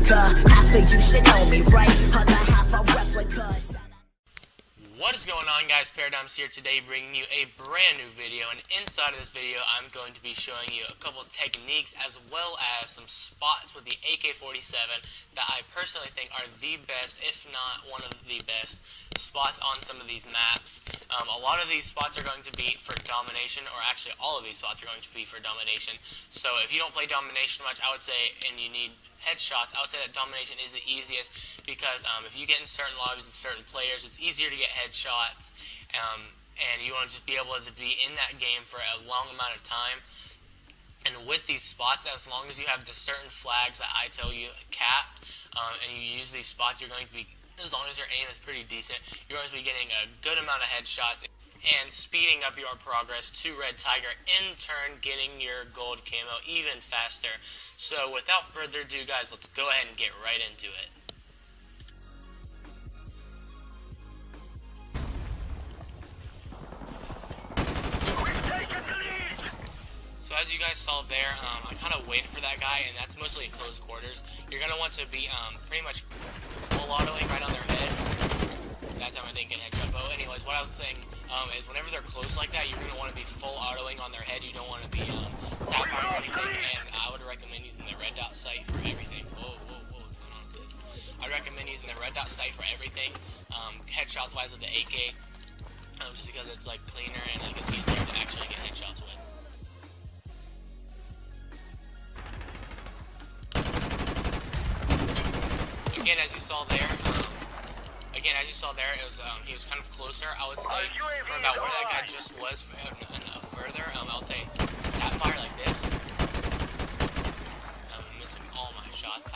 replica. Half of you should know me, right? Other half a replica. What is going on, guys? Paradigms here today, bringing you a brand new video, and inside of this video I'm going to be showing you a couple of techniques as well as some spots with the AK-47 that I personally think are the best, if not one of the best spots on some of these maps. A lot of these spots are going to be for domination, or actually all of these spots are going to be for domination. So if you don't play domination much, I would say, and you need headshots, I would say that domination is the easiest, because if you get in certain lobbies with certain players, it's easier to get headshots, and you want to just be able to be in that game for a long amount of time. And with these spots, as long as you have the certain flags that I tell you capped, and you use these spots, you're going to be, as long as your aim is pretty decent, you're going to be getting a good amount of headshots and speeding up your progress to Red Tiger, in turn getting your gold camo even faster. So without further ado, guys, let's go ahead and get right into it. So as you guys saw there, I kind of waited for that guy, and that's mostly in close quarters. You're going to want to be pretty much full autoing right on their head. That time I didn't get headshot. But anyways, what I was saying is whenever they're close like that, you're going to want to be full autoing on their head. You don't want to be tap firing or anything, and I would recommend using the red dot sight for everything. Whoa, what's going on with this? I'd recommend using the red dot sight for everything, headshots wise with the AK, just because it's like cleaner and like it's easier to actually get headshots with. Again, as you saw there, it was he was kind of closer. I would say from about where that guy just was further. I would say tap fire like this. I'm missing all my shots.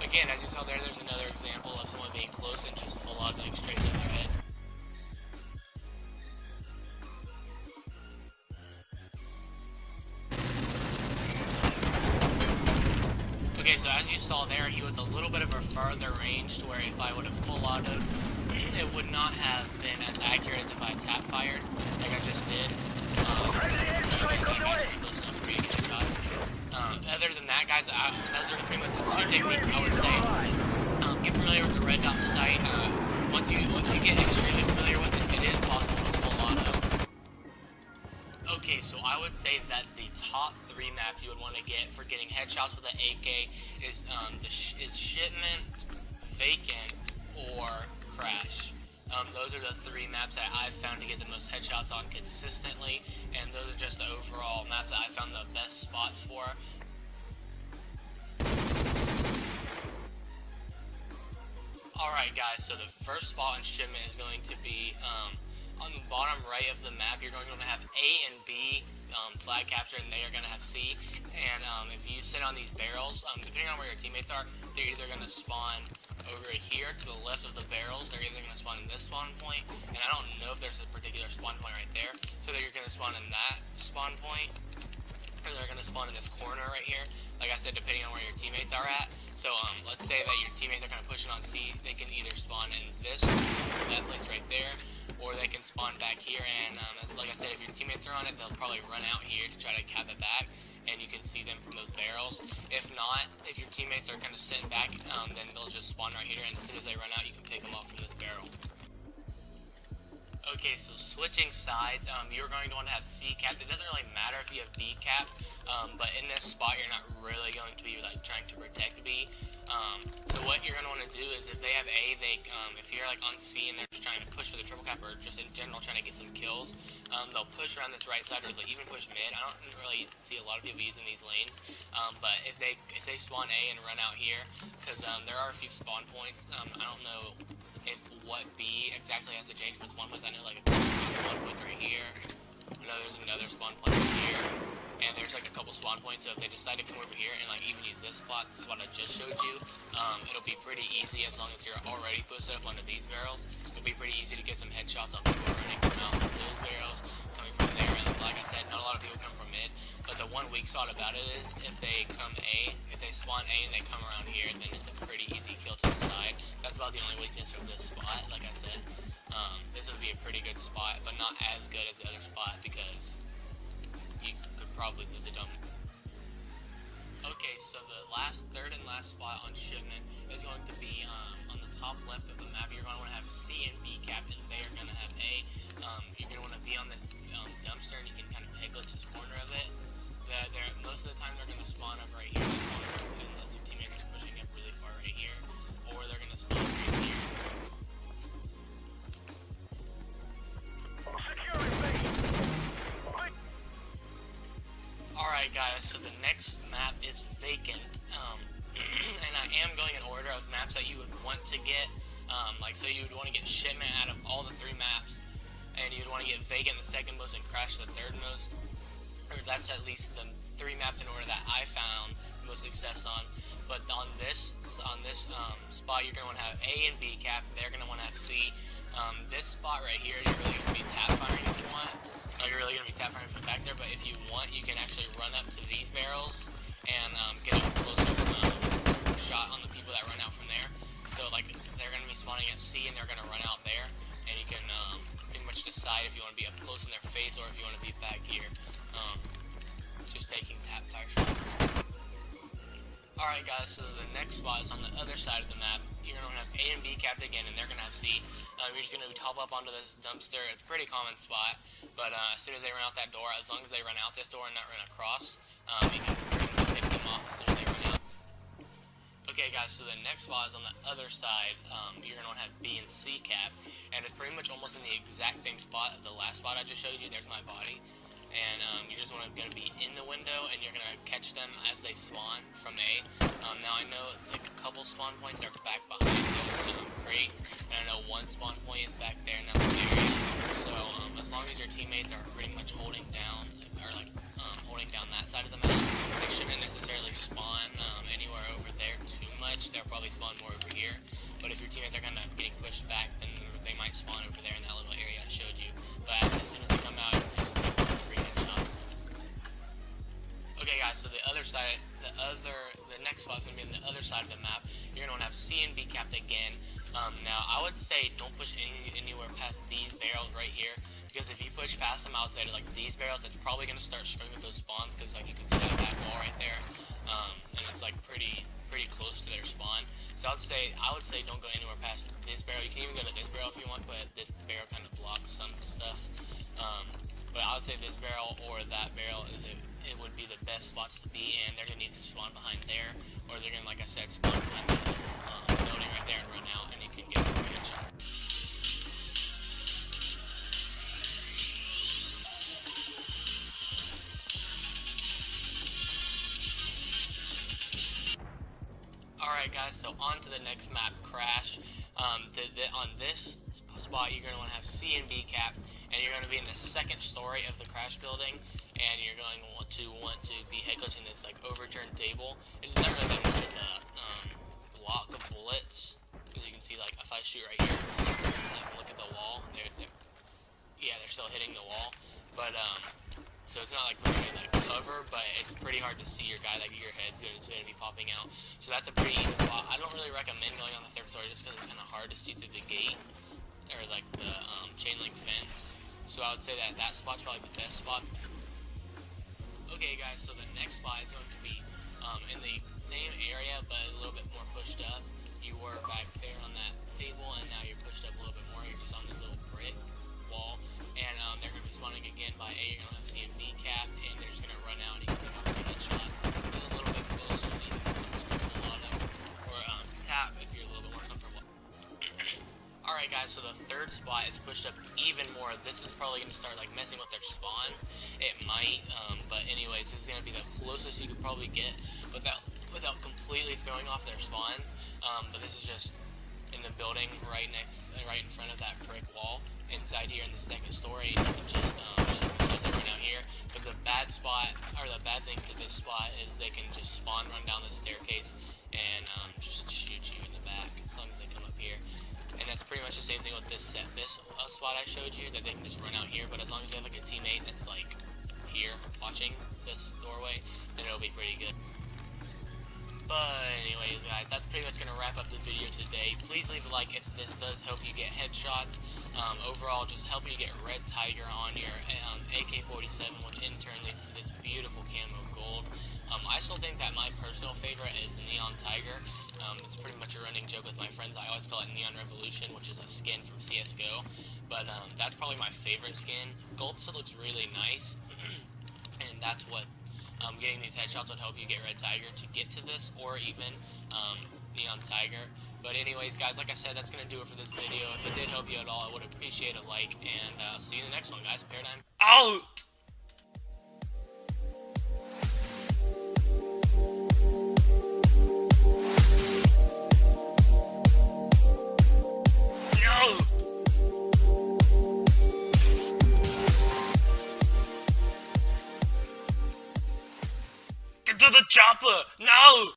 Again, as you saw there, there's another example of someone being close and just full on like straight to their head. Okay, so as you saw there, he was a little bit of a further range to where if I would have full autoed, it would not have been as accurate as if I tap fired, like I just did. Other than that, guys, those are pretty much the two techniques I would say. Get familiar with the red dot sight. Once you get extremely familiar with it, it is possible to full auto. Okay, so I would say that the top 3 maps you would want to get for getting headshots with an AK is Shipment, Vacant, or Crash. Those are the 3 maps that I've found to get the most headshots on consistently, and those are just the overall maps that I found the best spots for. Alright guys, so the first spot in Shipment is going to be on the bottom right of the map. You're going to have A and B flag capture, and they are going to have C. And if you sit on these barrels, depending on where your teammates are, they're either going to spawn over here to the left of the barrels. They're either going to spawn in this spawn point, and I don't know if there's a particular spawn point right there, so they're going to spawn in that spawn point, or they're going to spawn in this corner right here, like I said, depending on where your teammates are at. So let's say that your teammates are kind of pushing on C, they can either spawn in this, or that place right there, or they can spawn back here, and like I said, if your teammates are on it, they'll probably run out here to try to cap it back, and you can see them from those barrels. If not, if your teammates are kind of sitting back, then they'll just spawn right here, and as soon as they run out, you can pick them off from this barrel. Okay, so switching sides, you're going to want to have C capped. It doesn't really matter if you have B capped, but in this spot you're not really going to be like trying to protect B. So what you're going to want to do is if they have A, if you're like on C and they're just trying to push for the triple cap, or just in general trying to get some kills, they'll push around this right side, or they'll even push mid. I don't really see a lot of people using these lanes, but if they spawn A and run out here, because there are a few spawn points. I don't know if what B exactly has to change for spawn points. I know like a couple spawn points right here. I know there's another spawn point right here, and there's like a couple spawn points. So if they decide to come over here and like even use this spot I just showed you, it'll be pretty easy as long as you're already posted up onto these barrels. It'll be pretty easy to get some headshots on people running from out those barrels, coming from there. And like I said, not a lot of people come from mid, but the one weak spot about it is if they spawn A and they come around here, then it's a pretty easy kill to the side. That's about the only weakness of this spot, like I said. This would be a pretty good spot, but not as good as the other spot, because you could probably lose a dumb. Okay, so the third and last spot on shipment is going to be on the top left of the map. You're going to want to have C and B cap, and they are going to have A. You're going to want to be on this dumpster, and you can kind of pick this corner of it. Most of the time they're going to spawn up right here in the corner, unless your teammates are pushing up really far right here, or they're going to spawn right here. Alright guys, so the next map is vacant, and I am going in order of maps that you would want to get, so you would want to get shipment out of all the 3 maps, and you'd want to get vacant the second most and crash the third most, or that's at least the 3 maps in order that I found the most success on. But on this spot, you're going to want to have A and B cap, they're going to want to have C. This spot right here, you're really going to be tap firing if you want. You're really going to be tap firing from back there, but if you want, you can actually run up to these barrels and get a closer shot on the people that run out from there. So like they're going to be spawning at C and they're going to run out there, and you can pretty much decide if you want to be up close in their face or if you want to be back here, just taking tap fire shots. Alright guys, so the next spot is on the other side of the map. You're going to have A and B capped again, and they're going to have C. You're just going to hop up onto this dumpster. It's a pretty common spot, but as soon as they run out that door, as long as they run out this door and not run across, you can pick them off as soon as they run out. Okay guys, so the next spot is on the other side. You're going to want to have B and C capped, and it's pretty much almost in the exact same spot as the last spot I just showed you. There's my body. And you just want to be in the window, and you're going to catch them as they spawn from A. Now I know like a couple spawn points are back behind those crates, and I know one spawn point is back there in that area. So as long as your teammates are pretty much holding down, or holding down that side of the map, they shouldn't necessarily spawn anywhere over there too much. They'll probably spawn more over here. But if your teammates are kind of getting pushed back, then they might spawn over there in that little area I showed you. But as soon as they come out, okay guys, so the next spot is going to be on the other side of the map. You're going to want to have C and B capped again. Now I would say don't push anywhere past these barrels right here, because if you push past them outside of like these barrels, it's probably going to start screwing with those spawns, because like you can see that back wall right there, and it's like pretty close to their spawn. So I would say don't go anywhere past this barrel. You can even go to this barrel if you want, but this barrel kind of blocks some stuff. But I would say this barrel or that barrel, it would be the best spots to be in. They're going to need to spawn behind there, or they're going to, like I said, spawn behind the building right there and run out, and you can get a headshot. Alright guys, so on to the next map, Crash. On this spot, you're going to want to have C and B cap, and you're going to be in the second story of the Crash building, and you're going to want to be head glitching this like overturned table. It's not really that much of a block of bullets, because you can see like if I shoot right here, like, look at the wall, they're still hitting the wall, but so it's not like very like cover, but it's pretty hard to see your guy, like your head's going to be popping out. So that's a pretty easy spot. I don't really recommend going on the third story just because it's kind of hard to see through the gate, or like the chain link fence. So I would say that spot's probably the best spot. Okay guys, so the next spot is going to be in the same area but a little bit more pushed up. You were back there on that table, and now you're pushed up a little bit more. You're just on this little brick wall, and they're going to be spawning again by A. You're going to have C and B cap, and they're just going to run out and you can pick up a headshot. It's a little bit closer so you can pull auto, or tap if you're a little bit more comfortable. Alright guys, so the third spot is pushed up even more. This is probably going to start like messing with their spawns. It might, but anyways, this is going to be the closest you could probably get without completely throwing off their spawns. But this is just in the building right in front of that brick wall. Inside here in the second story, you can just shoot right out here. But the bad thing to this spot is they can just spawn, run down the staircase, and just shoot you in the back as long as they come up here. And that's pretty much the same thing with this spot I showed you, that they can just run out here. But as long as you have like a teammate that's like here watching this doorway, then it'll be pretty good. But anyways, guys, that's pretty much gonna wrap up the video today. Please leave a like if this does help you get headshots. Overall, just help you get Red Tiger on your AK-47, which in turn leads to this beautiful camo gold. I still think that my personal favorite is Neon Tiger. It's pretty much a running joke with my friends. I always call it Neon Revolution, which is a skin from CSGO. But that's probably my favorite skin. Gold still looks really nice, and that's what getting these headshots would help you get Red Tiger to get to this, or even Neon Tiger. But anyways, guys, like I said, that's going to do it for this video. If it did help you at all, I would appreciate a like, and see you in the next one, guys. Paradigm out! Get to the chopper! No!